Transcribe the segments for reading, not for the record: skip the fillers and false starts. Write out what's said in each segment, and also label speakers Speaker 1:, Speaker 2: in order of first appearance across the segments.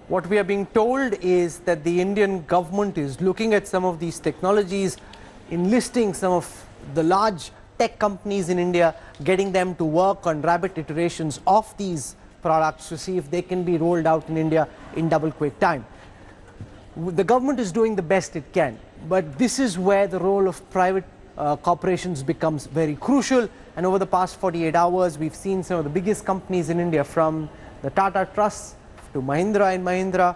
Speaker 1: What we are being told is that the Indian government is looking at some of these technologies, enlisting some of the large tech companies in India, getting them to work on rapid iterations of these products to see if they can be rolled out in India in double quick time. The government is doing the best it can, but this is where the role of private corporations becomes very crucial. And over the past 48 hours, we've seen some of the biggest companies in India, from the Tata Trust to Mahindra and Mahindra,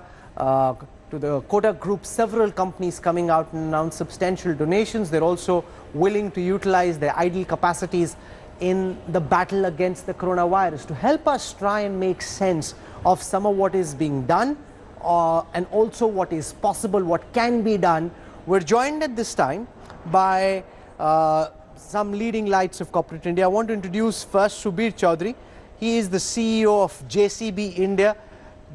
Speaker 1: to the Kotak Group, several companies coming out and announce substantial donations. They're also willing to utilize their idle capacities in the battle against the coronavirus. To help us try and make sense of some of what is being done and also what is possible, what can be done, we're joined at this time by some leading lights of corporate India. I want to introduce first Subir Chaudhary. He is the CEO of JCB India.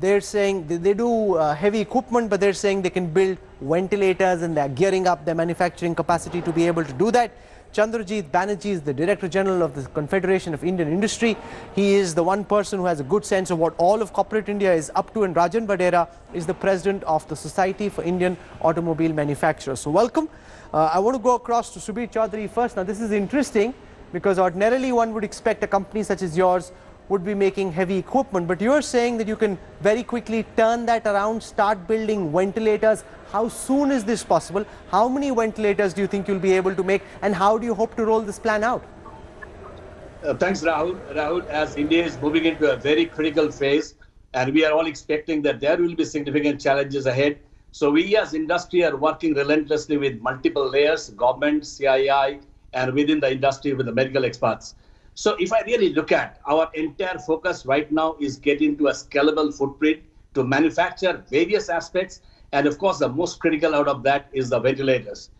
Speaker 1: They're saying they do heavy equipment, but they're saying they can build ventilators, and they're gearing up their manufacturing capacity to be able to do that. Chandrajit Banerjee is the Director General of the Confederation of Indian Industry. He is the one person who has a good sense of what all of corporate India is up to, and Rajan Badera is the President of the Society for Indian Automobile Manufacturers. So welcome. I want to go across to Subir Chaudhary first. Now this is interesting because ordinarily one would expect a company such as yours would be making heavy equipment, but you're saying that you can very quickly turn that around, start building ventilators. How soon is this possible? How many ventilators do you think you'll be able to make, and how do you hope to roll this plan out?
Speaker 2: Thanks, Rahul. Rahul, as India is moving into a very critical phase, and we are all expecting that there will be significant challenges ahead. So we as industry are working relentlessly with multiple layers, government, CII, and within the industry with the medical experts. So if I really look at our entire focus right now is getting to a scalable footprint to manufacture various aspects. And of course, the most critical out of that is the ventilators.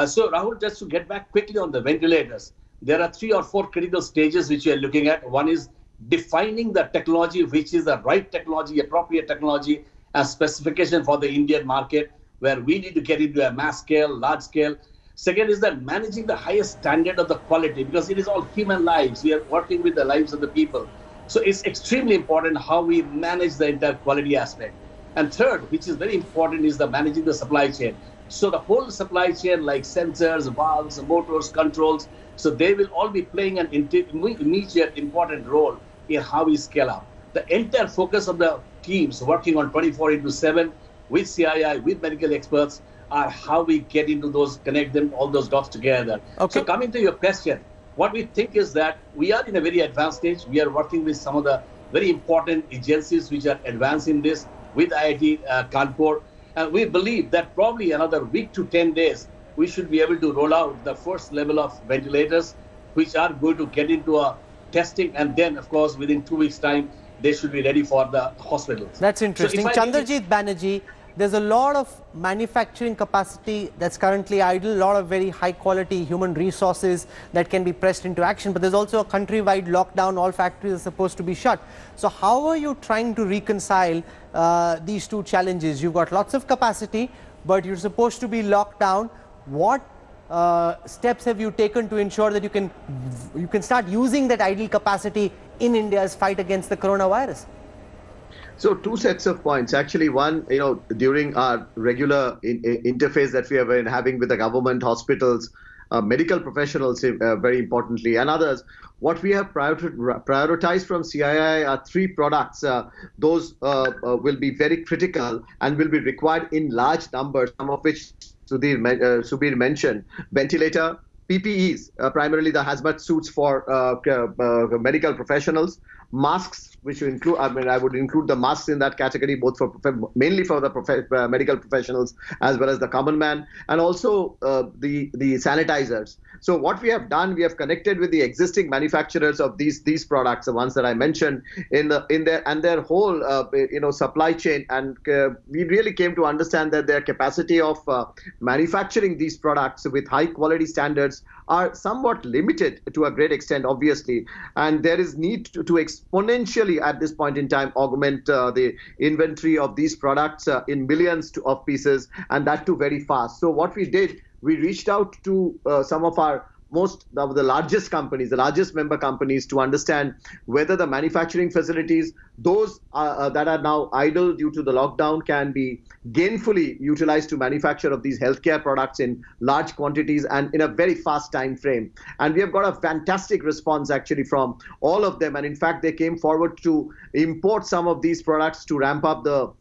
Speaker 2: So Rahul, just to get back quickly on the ventilators, there are 3 or 4 critical stages which we are looking at. One is defining the technology, which is the right technology, appropriate technology, as specification for the Indian market, where we need to get into a mass scale, large scale. Second is that managing the highest standard of the quality, because it is all human lives. We are working with the lives of the people. So it's extremely important how we manage the entire quality aspect. And third, which is very important, is the managing the supply chain. So the whole supply chain, like sensors, valves, motors, controls, so they will all be playing an immediate important role in how we scale up. The entire focus of the teams working on 24/7 with CII, with medical experts, are how we get into those, connect them, all those dots together. Okay. So coming to your question, what we think is that we are in a very advanced stage. We are working with some of the very important agencies which are advanced in this, with IIT Kanpur. And we believe that probably another week to 10 days, we should be able to roll out the first level of ventilators, which are going to get into a testing. And then, of course, within 2 weeks' time, they should be ready for the hospitals.
Speaker 1: That's interesting. So Chandrajit Banerjee, there's a lot of manufacturing capacity that's currently idle, a lot of very high quality human resources that can be pressed into action, but there's also a countrywide lockdown. All factories are supposed to be shut. So how are you trying to reconcile these two challenges? You've got lots of capacity, but you're supposed to be locked down. What steps have you taken to ensure that you can start using that idle capacity in India's fight against the coronavirus?
Speaker 3: So 2 sets of points. Actually, one, during our regular interface that we have been having with the government, hospitals, medical professionals, very importantly, and others, what we have prioritized from CII are 3 products. Those will be very critical and will be required in large numbers, some of which Subir mentioned. Ventilator, PPEs, primarily the hazmat suits for medical professionals, masks, which include, I would include the masks in that category, both mainly for the medical professionals as well as the common man, and also the sanitizers. So what we have done, we have connected with the existing manufacturers of these products, the ones that I mentioned, in their whole supply chain, and we really came to understand that their capacity of manufacturing these products with high quality standards are somewhat limited to a great extent, obviously, and there is need to exponentially at this point in time augment the inventory of these products in millions of pieces, and that too very fast. So what we did, we reached out to some of the largest companies, the largest member companies, to understand whether the manufacturing facilities those that are now idle due to the lockdown can be gainfully utilized to manufacture of these healthcare products in large quantities and in a very fast time frame. And we have got a fantastic response actually from all of them. And in fact, they came forward to import some of these products to ramp up the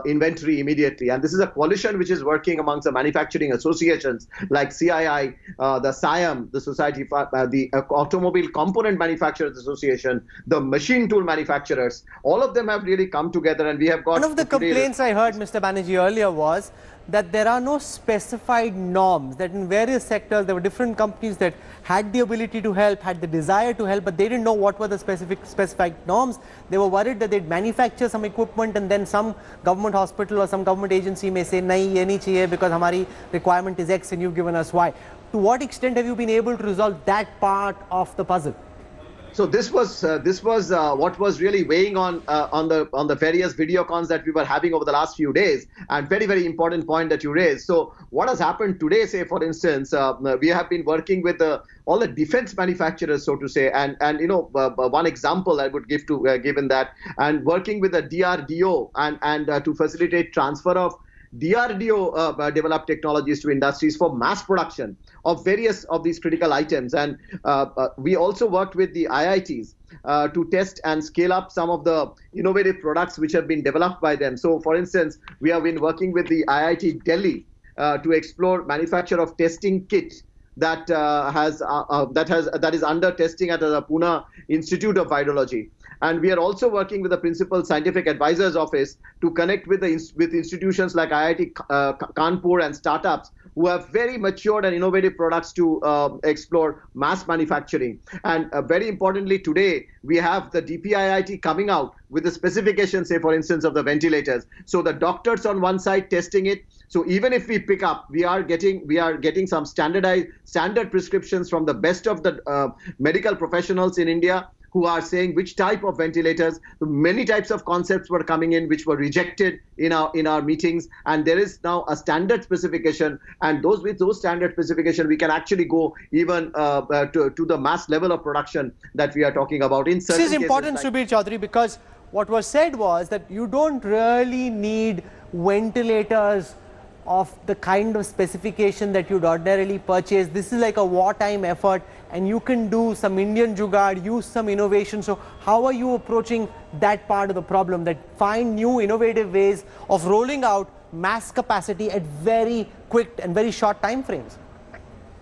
Speaker 3: inventory immediately. And this is a coalition which is working amongst the manufacturing associations like CII, the SIAM, the Society for the Automobile Component Manufacturers Association, the machine tool manufacturers. All of them have really come together, and we have got...
Speaker 1: One of the complaints I heard, Mr. Banerjee, earlier was that there are no specified norms, that in various sectors there were different companies that had the ability to help, had the desire to help, but they didn't know what were the specified norms. They were worried that they'd manufacture some equipment and then some government hospital or some government agency may say, nahi, ye nahi chahiye because hamari requirement is X and you've given us Y. To what extent have you been able to resolve that part of the puzzle?
Speaker 3: So this was what was really weighing on the various videocons that we were having over the last few days, and very important point that you raised. So what has happened today, say for instance, we have been working with all the defense manufacturers, so to say, and you know, one example I would give to given that, and working with the DRDO and to facilitate transfer of DRDO developed technologies to industries for mass production of various of these critical items. And we also worked with the IITs to test and scale up some of the innovative products which have been developed by them. So for instance, we have been working with the IIT Delhi to explore manufacture of testing kit that is under testing at the Pune Institute of Virology. And we are also working with the Principal Scientific Advisor's Office to connect with institutions like IIT Kanpur and startups who have very matured and innovative products to explore mass manufacturing. And very importantly, today we have the DPIIT coming out with the specifications, say for instance, of the ventilators. So the doctors on one side testing it. So even if we pick up, we are getting some standard prescriptions from the best of the medical professionals in India, who are saying which type of ventilators. Many types of concepts were coming in which were rejected in our meetings, and there is now a standard specification, and with those standard specification we can actually go even to the mass level of production that we are talking about. In certain
Speaker 1: this is important, Subir Chaudhary, because what was said was that you don't really need ventilators of the kind of specification that you'd ordinarily purchase. This is like a wartime effort, and you can do some Indian jugaad, use some innovation. So how are you approaching that part of the problem, that find new innovative ways of rolling out mass capacity at very quick and very short time frames?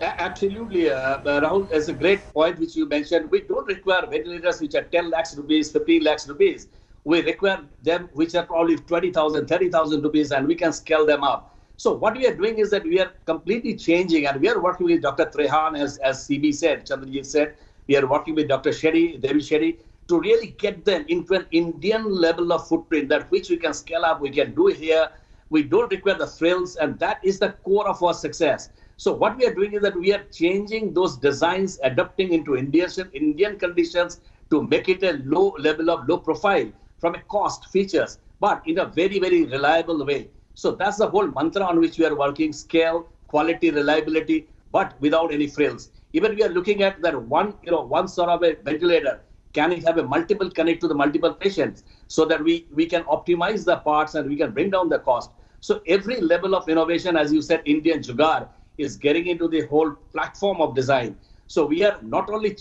Speaker 2: Absolutely, Rahul, it's a great point which you mentioned. We don't require ventilators which are 10 lakhs rupees, 15 lakhs rupees. We require them which are probably 20,000, 30,000 rupees, and we can scale them up. So what we are doing is that we are completely changing, and we are working with Dr. Trehan, as CB said, Chandrajit said. We are working with Dr. Devi Shetty, to really get them into an Indian level of footprint that which we can scale up, we can do here. We don't require the frills, and that is the core of our success. So what we are doing is that we are changing those designs, adapting into Indian conditions to make it a low level of low profile from a cost features, but in a very reliable way. So that's the whole mantra on which we are working: scale, quality, reliability, but without any frills. Even we are looking at that one sort of a ventilator. Can it have a multiple connect to the multiple patients, so that we can optimize the parts and we can bring down the cost. So every level of innovation, as you said, Indian jugaad, is getting into the whole platform of design. So we are not only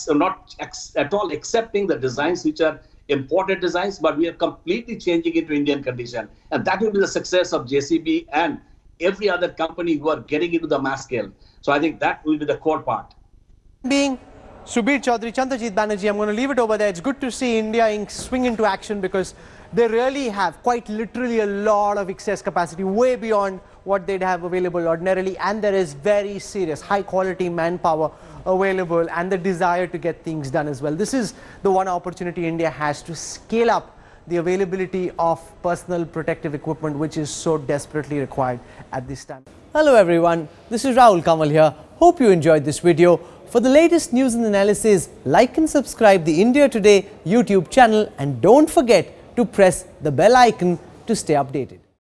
Speaker 2: not at all accepting the designs which are imported designs, but we are completely changing it to Indian condition. And that will be the success of JCB and every other company who are getting into the mass scale. So I think that will be the core part.
Speaker 1: Being Subir Chaudhary, Chandrajit Banerjee, I'm going to leave it over there. It's good to see India swing into action, because they really have quite literally a lot of excess capacity, way beyond what they'd have available ordinarily, and there is very serious high quality manpower available and the desire to get things done as well. This is the one opportunity India has to scale up the availability of personal protective equipment, which is so desperately required at this time. Hello everyone, this is Rahul Kanwal here. Hope you enjoyed this video. For the latest news and analysis, like and subscribe the India Today YouTube channel, and don't forget to press the bell icon to stay updated.